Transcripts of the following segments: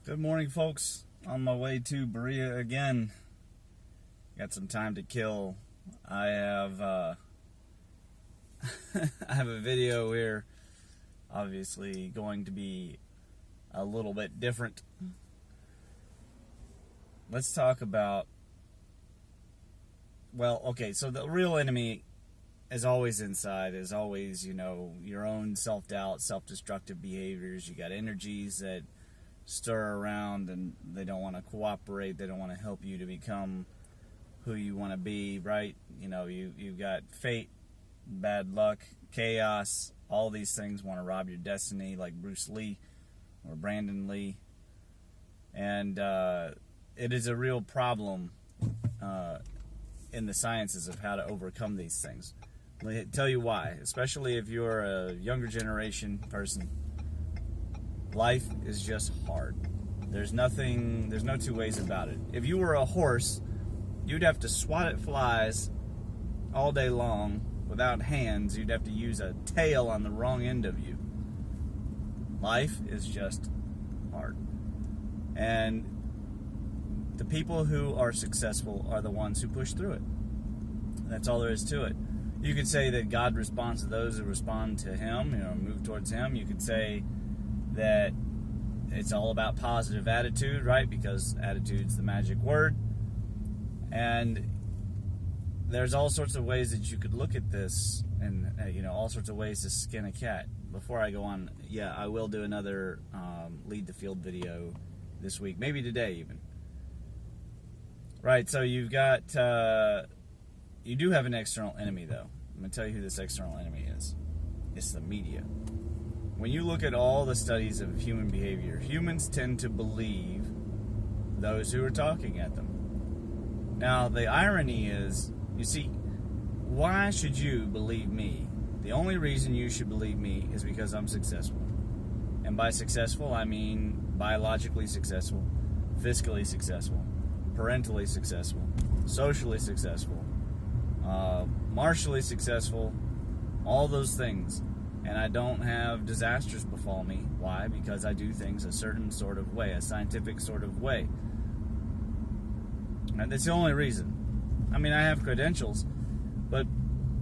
Good morning, folks. On my way to Berea again. Got some time to kill. I have I have a video here, obviously going to be a little bit different. Let's talk about, so the real enemy is always inside, is always, your own self-doubt, self-destructive behaviors. You got energies that stir around and they don't want to cooperate, they don't want to help you to become who you want to be, right? You've got fate, bad luck, chaos, all these things want to rob your destiny, like Bruce Lee or Brandon Lee. And it is a real problem in the sciences of how to overcome these things. Let me tell you why, especially if you're a younger generation person. Life is just hard. There's no two ways about it. If you were a horse, you'd have to swat at flies all day long without hands. You'd have to use a tail on the wrong end of you. Life is just hard. And the people who are successful are the ones who push through it. That's all there is to it. You could say that God responds to those who respond to Him, move towards Him. You could say that it's all about positive attitude, right? Because attitude's the magic word. And there's all sorts of ways that you could look at this, and all sorts of ways to skin a cat. Before I go on, I will do another lead the field video this week, maybe today even. Right, so you've got you do have an external enemy, though. I'm going to tell you who this external enemy is. It's the media. When you look at all the studies of human behavior, humans tend to believe those who are talking at them. Now, the irony is, you see, why should you believe me? The only reason you should believe me is because I'm successful. And by successful, I mean biologically successful, fiscally successful, parentally successful, socially successful, martially successful, all those things. And I don't have disasters befall me. Why? Because I do things a certain sort of way, a scientific sort of way. And that's the only reason. I mean, I have credentials, but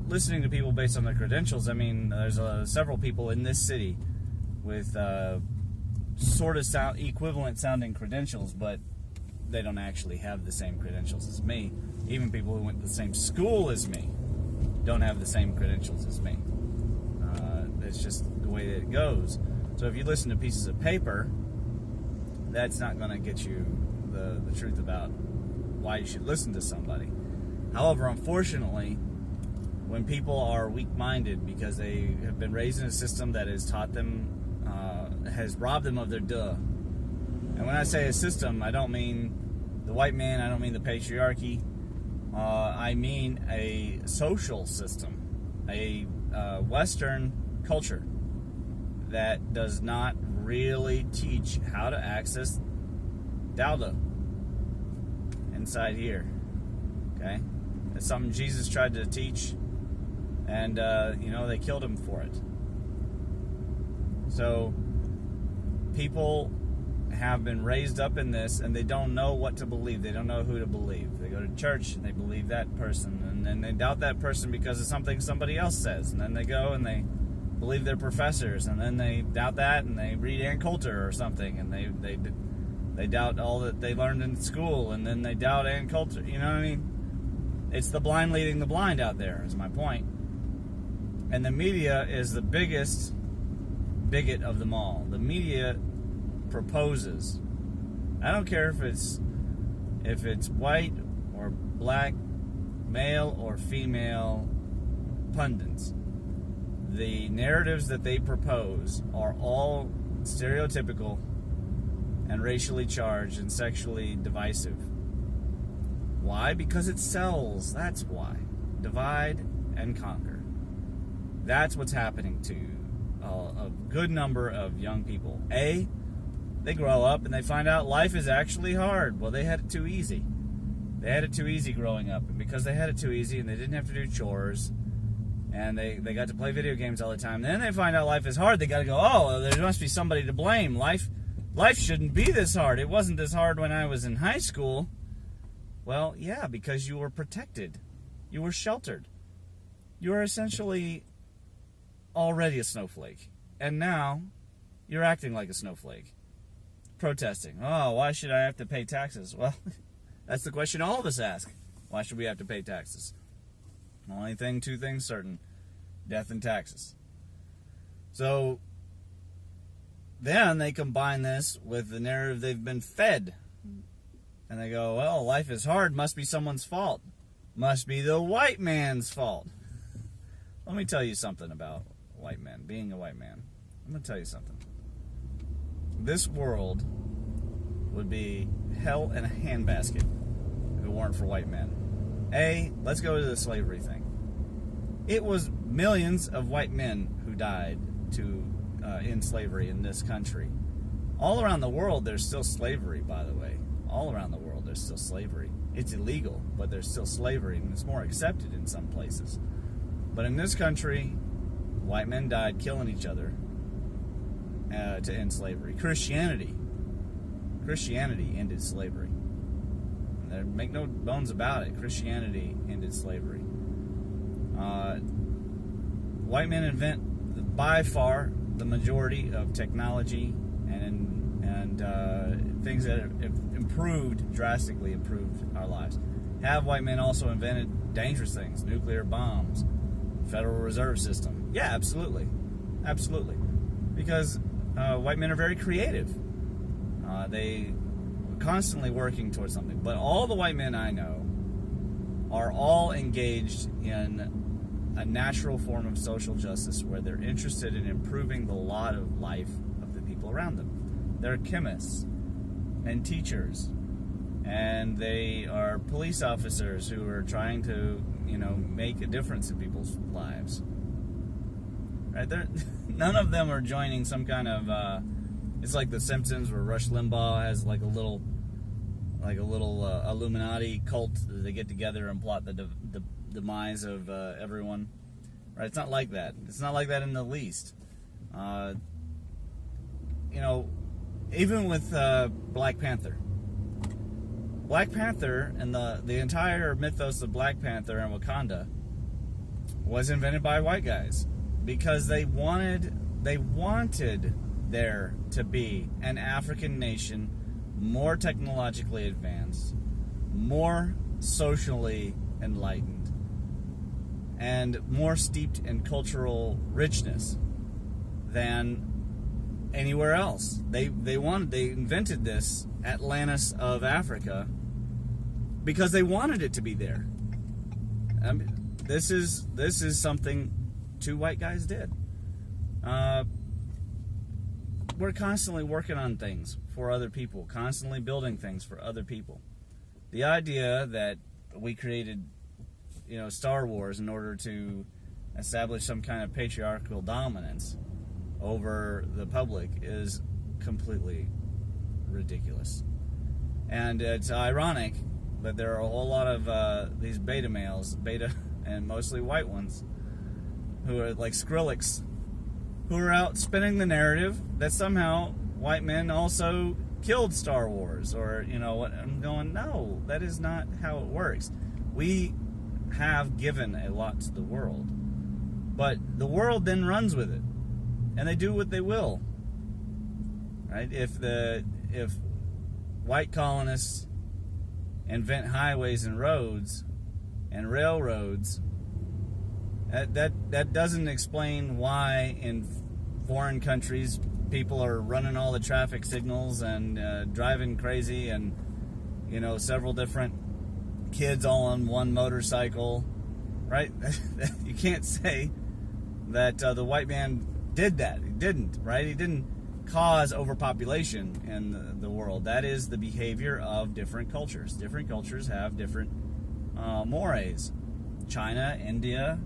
listening to people based on their credentials, there's several people in this city with equivalent sounding credentials, but they don't actually have the same credentials as me. Even people who went to the same school as me don't have the same credentials as me. It's just the way that it goes. So if you listen to pieces of paper, that's not going to get you the truth about why you should listen to somebody. However, unfortunately, when people are weak-minded because they have been raised in a system that has taught them, has robbed them of their duh. And when I say a system, I don't mean the white man, I don't mean the patriarchy. I mean a social system, a Western culture that does not really teach how to access Dowda inside here. Okay? It's something Jesus tried to teach, and they killed him for it. So people have been raised up in this, and they don't know what to believe. They don't know who to believe. They go to church and they believe that person, and then they doubt that person because of something somebody else says, and then they go and they believe their professors, and then they doubt that, and they read Ann Coulter or something, and they doubt all that they learned in school, and then they doubt Ann Coulter. You know what I mean? It's the blind leading the blind out there, is my point. And the media is the biggest bigot of them all. The media proposes. I don't care if it's white or black, male or female pundits. The narratives that they propose are all stereotypical and racially charged and sexually divisive. Why? Because it sells. That's why. Divide and conquer. That's what's happening to a good number of young people. They grow up and they find out life is actually hard. Well, they had it too easy. They had it too easy growing up. And because they had it too easy and they didn't have to do chores, and they got to play video games all the time, then they find out life is hard. They got to go, there must be somebody to blame. Life life shouldn't be this hard. It wasn't this hard when I was in high school. Well, yeah, because you were protected. You were sheltered. You were essentially already a snowflake. And now you're acting like a snowflake. Protesting. Oh, why should I have to pay taxes? Well, that's the question all of us ask. Why should we have to pay taxes? Only thing, two things certain. Death and taxes. So then they combine this with the narrative they've been fed. And they go, well, life is hard, must be someone's fault. Must be the white man's fault. Let me tell you something about white men, being a white man. I'm going to tell you something. This world would be hell in a handbasket if it weren't for white men. Let's go to the slavery thing. It was millions of white men who died in slavery in this country. All around the world, there's still slavery, by the way. All around the world, there's still slavery. It's illegal, but there's still slavery, and it's more accepted in some places. But in this country, white men died killing each other to end slavery. Christianity ended slavery. Make no bones about it. Christianity ended slavery. White men invent by far the majority of technology and things that have drastically improved our lives. Have white men also invented dangerous things? Nuclear bombs, Federal Reserve System? Yeah, absolutely. Absolutely. Because white men are very creative. They are constantly working towards something. But all the white men I know are all engaged in a natural form of social justice where they're interested in improving the lot of life of the people around them. They're chemists and teachers, and they are police officers who are trying to, make a difference in people's lives. Right? None of them are joining some kind of. It's like The Simpsons, where Rush Limbaugh has like a little Illuminati cult that they get together and plot the demise of everyone. Right? It's not like that. It's not like that in the least. Even with Black Panther. Black Panther and the entire mythos of Black Panther and Wakanda was invented by white guys because they wanted there to be an African nation more technologically advanced, more socially enlightened, and more steeped in cultural richness than anywhere else. They invented this Atlantis of Africa because they wanted it to be there. This is something two white guys did. We're constantly working on things for other people, constantly building things for other people. The idea that we created, Star Wars in order to establish some kind of patriarchal dominance over the public is completely ridiculous. And it's ironic that there are a whole lot of these beta males, and mostly white ones, who are like Skrillex, who are out spinning the narrative that somehow white men also killed Star Wars, or what. I'm going, no, that is not how it works. We have given a lot to the world, but the world then runs with it, and they do what they will. Right? If white colonists invent highways and roads and railroads, that doesn't explain why in foreign countries people are running all the traffic signals and driving crazy, and several different kids all on one motorcycle, right? You can't say that the white man did that. He didn't, right? He didn't cause overpopulation in the world. That is the behavior of different cultures. Different cultures have different mores. China, India,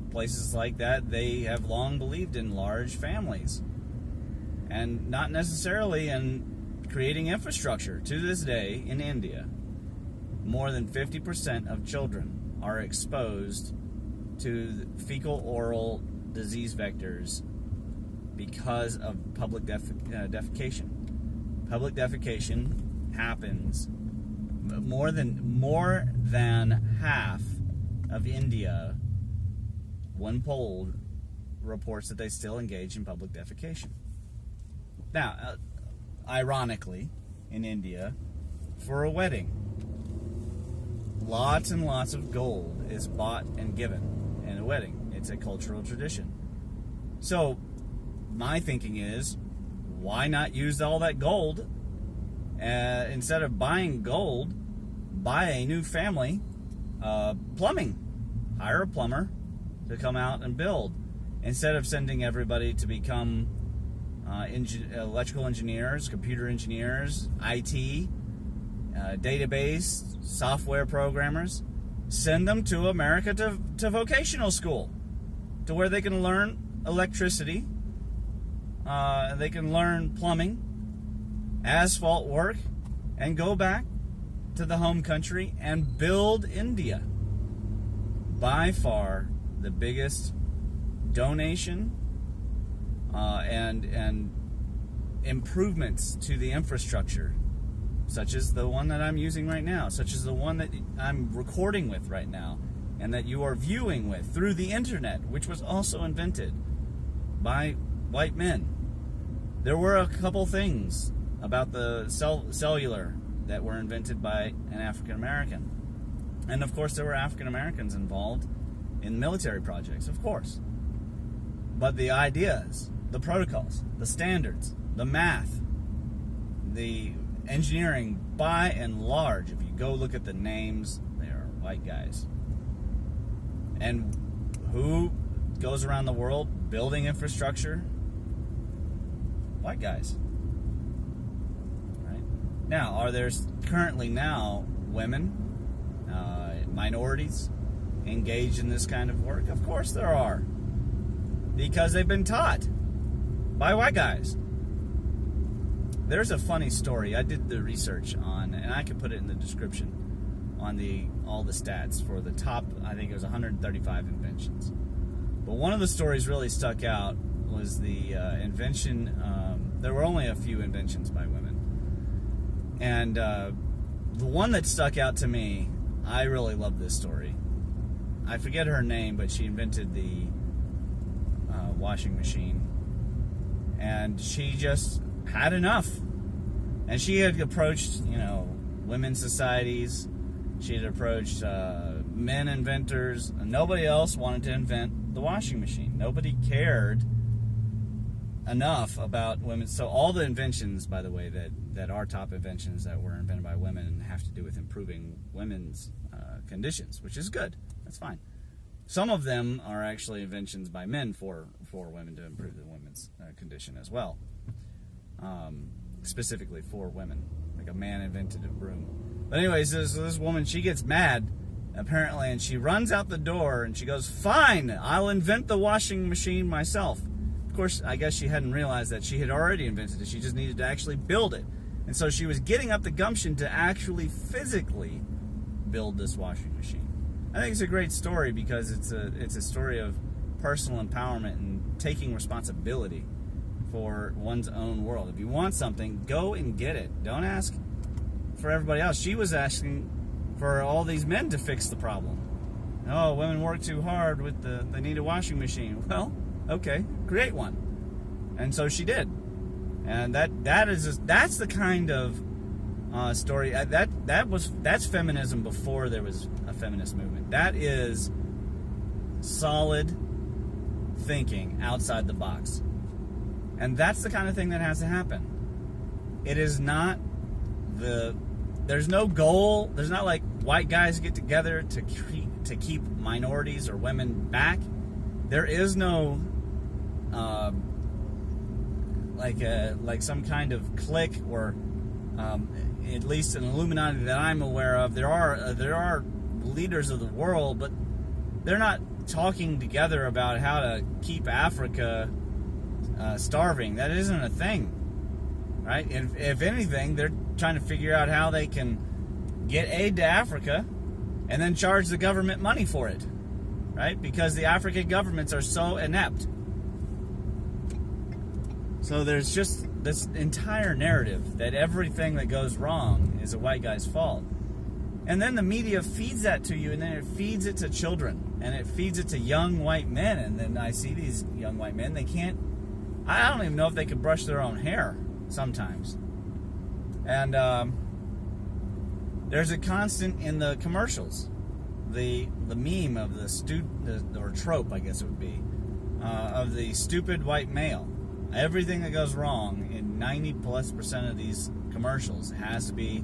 places like that, they have long believed in large families, and not necessarily in creating infrastructure. To this day, in India, more than 50% of children are exposed to fecal oral disease vectors because of public defecation. Public defecation happens more than half of India, when polled, reports that they still engage in public defecation. Now, ironically, in India, for a wedding, lots and lots of gold is bought and given in a wedding. It's a cultural tradition. So, my thinking is, why not use all that gold? Instead of buying gold, buy a new family plumbing. Hire a plumber to come out and build. Instead of sending everybody to become electrical engineers, computer engineers, IT, database, software programmers, send them to America to vocational school, to where they can learn electricity, they can learn plumbing, asphalt work, and go back to the home country and build India. By far the biggest donation and improvements to the infrastructure, such as the one that I'm using right now, such as the one that I'm recording with right now, and that you are viewing with through the internet, which was also invented by white men. There were a couple things about the cellular that were invented by an African American. And of course there were African Americans involved in military projects, of course. But the ideas, the protocols, the standards, the math, the engineering, by and large, if you go look at the names, they are white guys. And who goes around the world building infrastructure? White guys. Right? Now, are there currently now women, minorities, engaged in this kind of work? Of course there are. Because they've been taught by white guys. There's a funny story. I did the research on, and I can put it in the description, on all the stats for the top, I think it was 135 inventions. But one of the stories really stuck out was the invention, there were only a few inventions by women. And the one that stuck out to me, I really love this story. I forget her name, but she invented the washing machine. And she just had enough. And she had approached, women's societies. She had approached men inventors. And nobody else wanted to invent the washing machine. Nobody cared enough about women. So all the inventions, by the way, that are top inventions that were invented by women have to do with improving women's conditions, which is good. That's fine. Some of them are actually inventions by men for women to improve the women's condition as well. Specifically for women. Like a man invented a broom. But anyways, this woman, she gets mad, apparently, and she runs out the door and she goes, "Fine, I'll invent the washing machine myself." Of course, I guess she hadn't realized that she had already invented it. She just needed to actually build it. And so she was getting up the gumption to actually physically build this washing machine. I think it's a great story because it's a story of personal empowerment and taking responsibility for one's own world. If you want something, go and get it. Don't ask for everybody else. She was asking for all these men to fix the problem. Oh, women work too hard they need a washing machine. Well, okay, create one. And so she did. And that's the kind of story that's feminism before there was a feminist movement. That is solid thinking outside the box. And that's the kind of thing that has to happen. It is not there's no goal. There's not like white guys get together to keep minorities or women back. There is no like some kind of clique or at least an Illuminati that I'm aware of. There are leaders of the world, but they're not talking together about how to keep Africa starving. That isn't a thing, right? And if anything, they're trying to figure out how they can get aid to Africa and then charge the government money for it, right? Because the African governments are so inept. So there's just this entire narrative that everything that goes wrong is a white guy's fault. And then the media feeds that to you, and then it feeds it to children, and it feeds it to young white men. And then I see these young white men, I don't even know if they can brush their own hair sometimes. And there's a constant in the commercials, the meme of or trope, I guess it would be, of the stupid white male. Everything that goes wrong in 90+% of these commercials has to be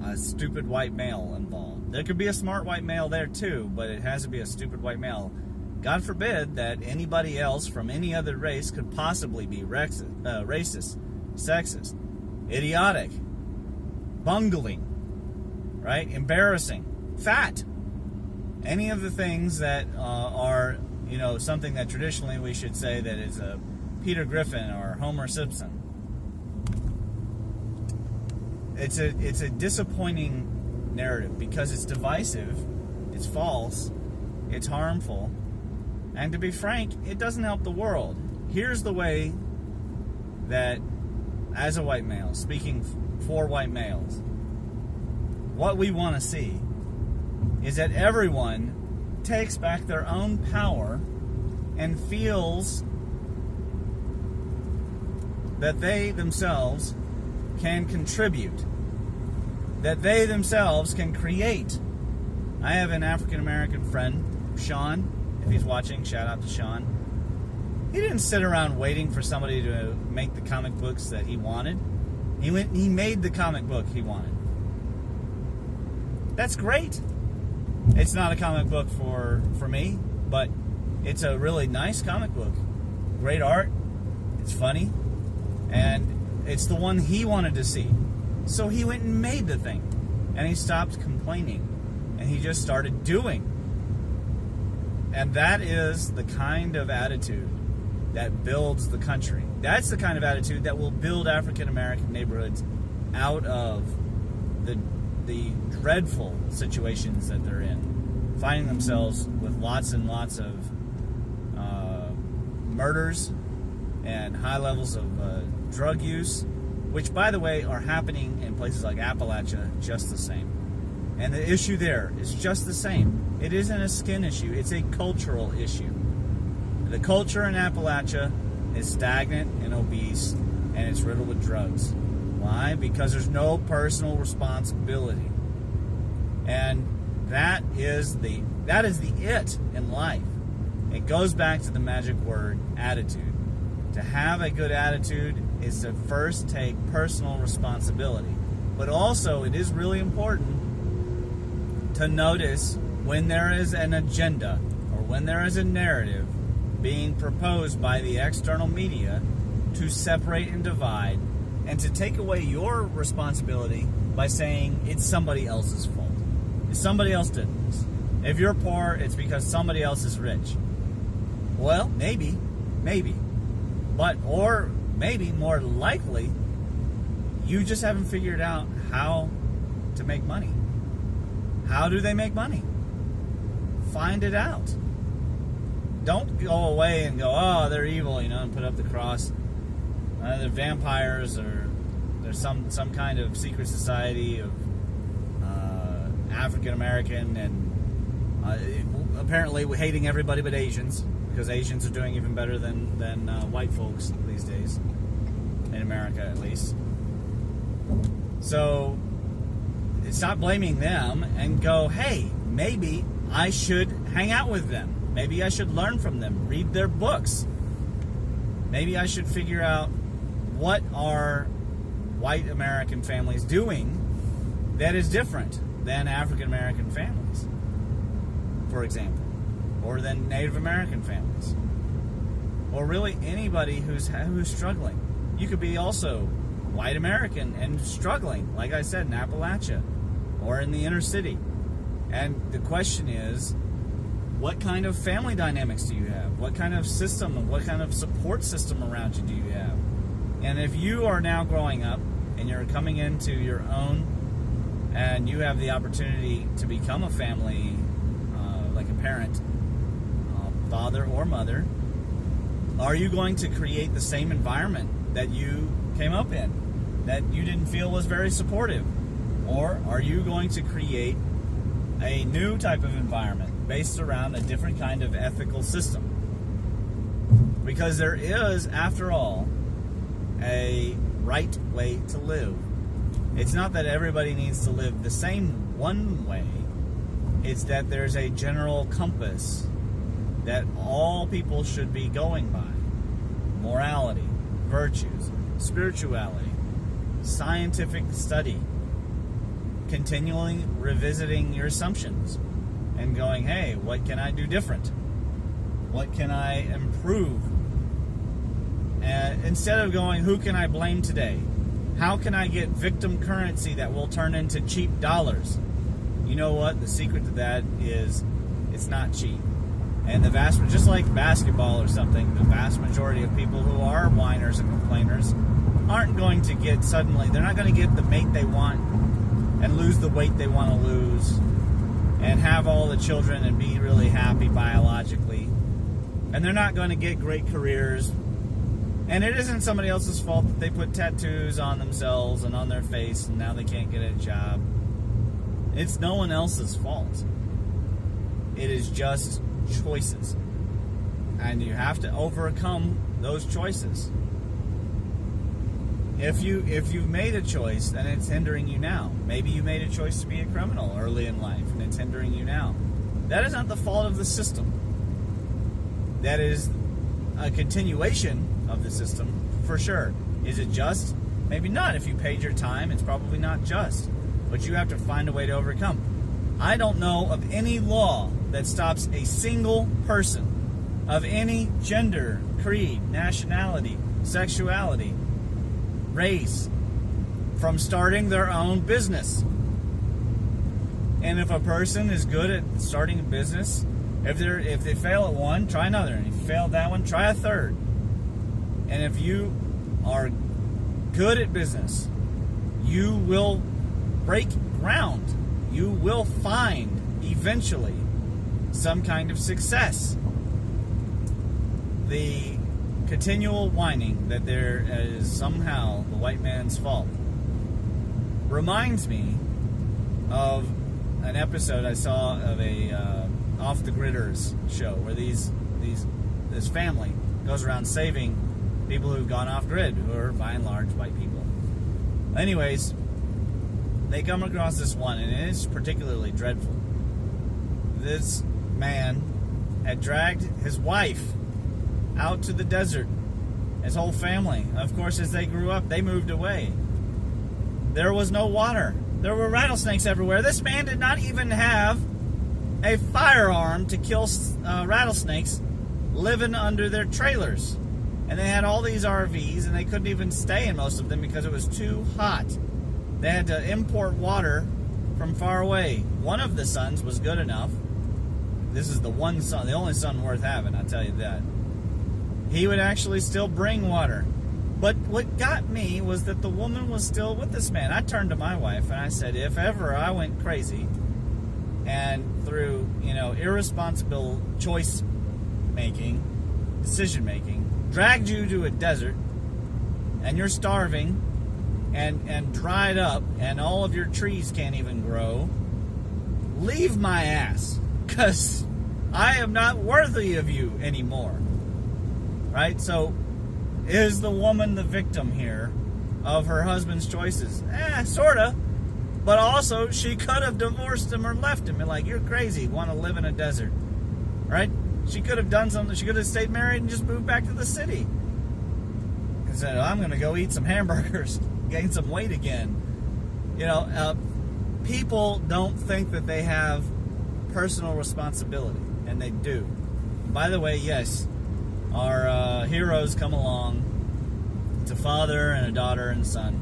a stupid white male involved. There could be a smart white male there too, but it has to be a stupid white male. God forbid that anybody else from any other race could possibly be racist, sexist, idiotic, bungling, right? Embarrassing, fat. Any of the things that are, something that traditionally we should say that is a Peter Griffin or Homer Simpson. It's a disappointing narrative because it's divisive, it's false, it's harmful, and to be frank, it doesn't help the world. Here's the way that, as a white male, speaking for white males, what we want to see is that everyone takes back their own power and feels that they themselves can contribute, that they themselves can create. I have an African American friend, Sean. If he's watching, shout out to Sean. He didn't sit around waiting for somebody to make the comic books that he wanted. He made the comic book he wanted. That's great. It's not a comic book for me, but it's a really nice comic book. Great art. It's funny. And it's the one he wanted to see. So he went and made the thing. And he stopped complaining. And he just started doing. And that is the kind of attitude that builds the country. That's the kind of attitude that will build African American neighborhoods out of the dreadful situations that they're in, finding themselves with lots and lots of murders and high levels of drug use, which, by the way, are happening in places like Appalachia just the same. And the issue there is just the same. It isn't a skin issue. It's a cultural issue. The culture in Appalachia is stagnant and obese, and it's riddled with drugs. Why? Because there's no personal responsibility. And that is the it in life. It goes back to the magic word, attitude. To have a good attitude is to first take personal responsibility. But also, it is really important to notice when there is an agenda or when there is a narrative being proposed by the external media to separate and divide and to take away your responsibility by saying it's somebody else's fault. If somebody else did this. If you're poor, it's because somebody else is rich. Well, maybe. But, or maybe more likely, you just haven't figured out how to make money. How do they make money? Find it out. Don't go away and go, oh, they're evil, and put up the cross. They're vampires, or there's some kind of secret society of African American and apparently hating everybody but Asians, because Asians are doing even better than white folks these days, in America at least. So stop blaming them and go, hey, maybe I should hang out with them. Maybe I should learn from them, read their books. Maybe I should figure out what are white American families doing that is different than African American families, for example, or than Native American families, or really anybody who's struggling. You could be also white American and struggling, like I said, in Appalachia or in the inner city. And the question is, what kind of family dynamics do you have? What kind of system and what kind of support system around you do you have? And if you are now growing up and you're coming into your own and you have the opportunity to become a family, like a parent, father or mother, Are you going to create the same environment that you came up in, that you didn't feel was very supportive? Or are you going to create a new type of environment based around a different kind of ethical system? Because there is, after all, a right way to live. It's not that everybody needs to live the same one way. It's that there's a general compass that all people should be going by. Morality, virtues, spirituality, scientific study, continually revisiting your assumptions and going, hey, what can I do different? What can I improve? Instead of going, who can I blame today? How can I get victim currency that will turn into cheap dollars? You know what? The secret to that is it's not cheap. And just like basketball or something, the vast majority of people who are whiners and complainers aren't going to get suddenly, they're not going to get the mate they want and lose the weight they want to lose and have all the children and be really happy biologically. And they're not going to get great careers. And it isn't somebody else's fault that they put tattoos on themselves and on their face and now they can't get a job. It's no one else's fault. It is just choices. And you have to overcome those choices. If you've made a choice, then it's hindering you now. Maybe you made a choice to be a criminal early in life, and it's hindering you now. That is not the fault of the system. That is a continuation of the system, for sure. Is it just? Maybe not. If you paid your time, it's probably not just. But you have to find a way to overcome. I don't know of any law that stops a single person of any gender, creed, nationality, sexuality, race from starting their own business. And if a person is good at starting a business, if they fail at one, try another. And if you fail at that one, try a third. And if you are good at business, you will break ground. You will find eventually some kind of success. The continual whining that there is somehow the white man's fault reminds me of an episode I saw of a Off the Gridders show where this family goes around saving people who've gone off grid, who are by and large white people. Anyways, they come across this one, and it is particularly dreadful. This man had dragged his wife out to the desert. His whole family. Of course, as they grew up, they moved away. There was no water. There were rattlesnakes everywhere. This man did not even have a firearm to kill rattlesnakes living under their trailers. And they had all these RVs, and they couldn't even stay in most of them because it was too hot. They had to import water from far away. One of the sons was good enough. This is the one son, the only son worth having, I'll tell you that. He would actually still bring water. But what got me was that the woman was still with this man. I turned to my wife and I said, if ever I went crazy and through, irresponsible choice making, decision making, dragged you to a desert and you're starving and dried up and all of your trees can't even grow, leave my ass, because I am not worthy of you anymore. Right? So, is the woman the victim here of her husband's choices? Sorta. But also, she could have divorced him or left him. And like, you're crazy, want to live in a desert. Right? She could have done something. She could have stayed married and just moved back to the city. And said, I'm going to go eat some hamburgers, gain some weight again. People don't think that they have personal responsibility. And they do. By the way, yes, our heroes come along. It's a father and a daughter and son.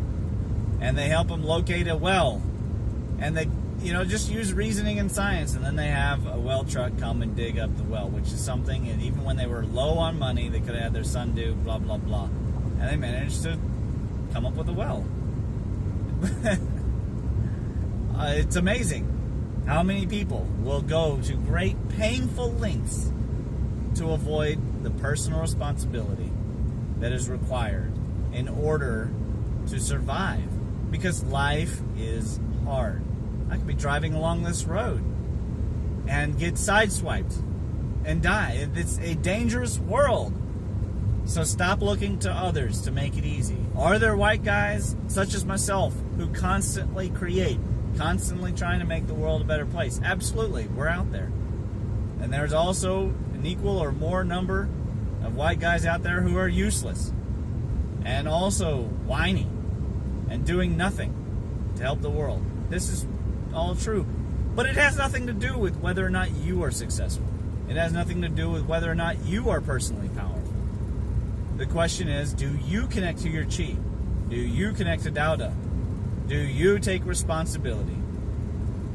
And they help them locate a well. And they, just use reasoning and science. And then they have a well truck come and dig up the well, which is something, and even when they were low on money, they could have had their son do blah, blah, blah. And they managed to come up with a well. It's amazing how many people will go to great painful lengths to avoid the personal responsibility that is required in order to survive. Because life is hard. I could be driving along this road and get sideswiped and die. It's a dangerous world. So stop looking to others to make it easy. Are there white guys, such as myself, who constantly create, constantly trying to make the world a better place? Absolutely, we're out there. And there's also an equal or more number of white guys out there who are useless and also whining and doing nothing to help the world. This is all true. But it has nothing to do with whether or not you are successful. It has nothing to do with whether or not you are personally powerful. The question is, do you connect to your chi? Do you connect to Dao? Do you take responsibility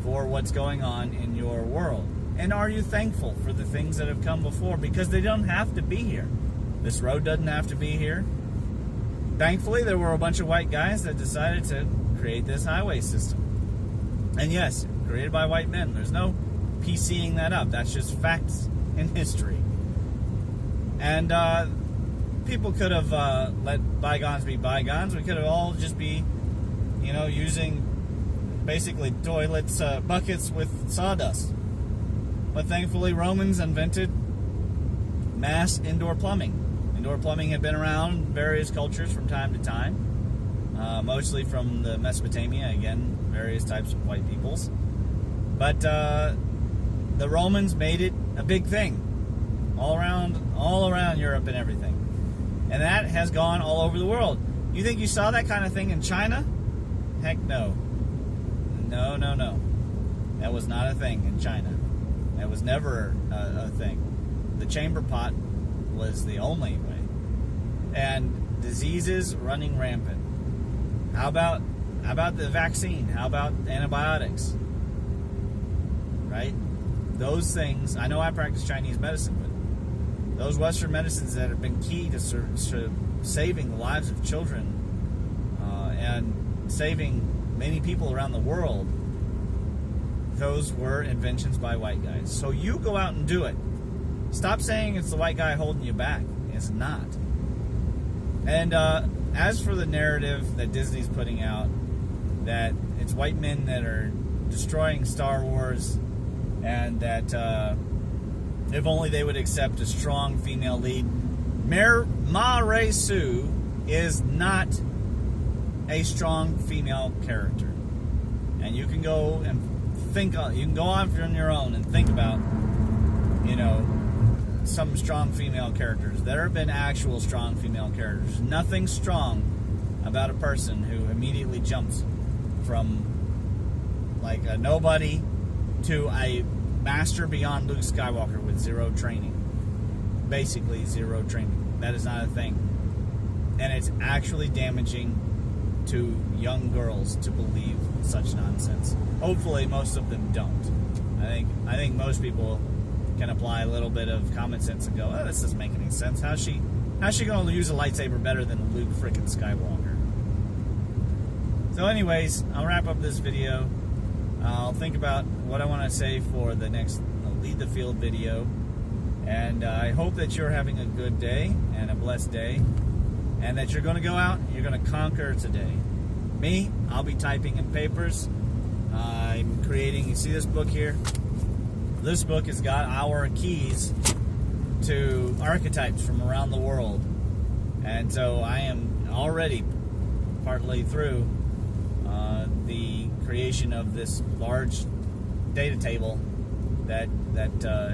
for what's going on in your world? And are you thankful for the things that have come before? Because they don't have to be here. This road doesn't have to be here. Thankfully, there were a bunch of white guys that decided to create this highway system. And yes, created by white men. There's no PCing that up. That's just facts in history. And people could have let bygones be bygones. We could have all just be, using basically toilets, buckets with sawdust. But thankfully, Romans invented mass indoor plumbing. Indoor plumbing had been around in various cultures from time to time, mostly from the Mesopotamia, again, various types of white peoples. But the Romans made it a big thing all around Europe and everything. And that has gone all over the world. You think you saw that kind of thing in China? Heck no. No. That was not a thing in China. That was never a thing. The chamber pot was the only way. And diseases running rampant. How about the vaccine? How about antibiotics? Right? Those things, I know I practice Chinese medicine, but those Western medicines that have been key to saving the lives of children and saving many people around the world, those were inventions by white guys. So you go out and do it. Stop saying it's the white guy holding you back. It's not. And as for the narrative that Disney's putting out, that it's white men that are destroying Star Wars, and that if only they would accept a strong female lead. Ma Rae Sue is not a strong female character. And you can go and think, you can go on your own and think about, some strong female characters. There have been actual strong female characters. Nothing strong about a person who immediately jumps from like a nobody to a master beyond Luke Skywalker with zero training. Basically zero training. That is not a thing. And it's actually damaging to young girls to believe such nonsense. Hopefully most of them don't. I think most people can apply a little bit of common sense and go, oh, this doesn't make any sense. How's she going to use a lightsaber better than Luke frickin' Skywalker? So anyways, I'll wrap up this video. I'll think about what I want to say for the next Lead the Field video. And I hope that you're having a good day and a blessed day. And that you're going to go out and you're going to conquer today. Me, I'll be typing in papers. I'm creating, you see this book here? This book has got our keys to archetypes from around the world. And so I am already partly through the creation of this large data table that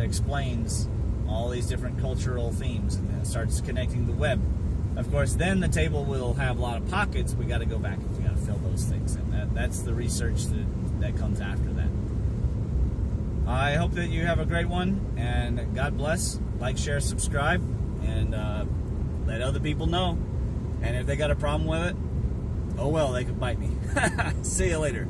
explains all these different cultural themes, and it starts connecting the web. Of course, then the table will have a lot of pockets. We got to go back and we got to fill those things in. That's the research that comes after that. I hope that you have a great one, and God bless. Like, share, subscribe, and let other people know. And if they got a problem with it, oh well, they could bite me. See you later.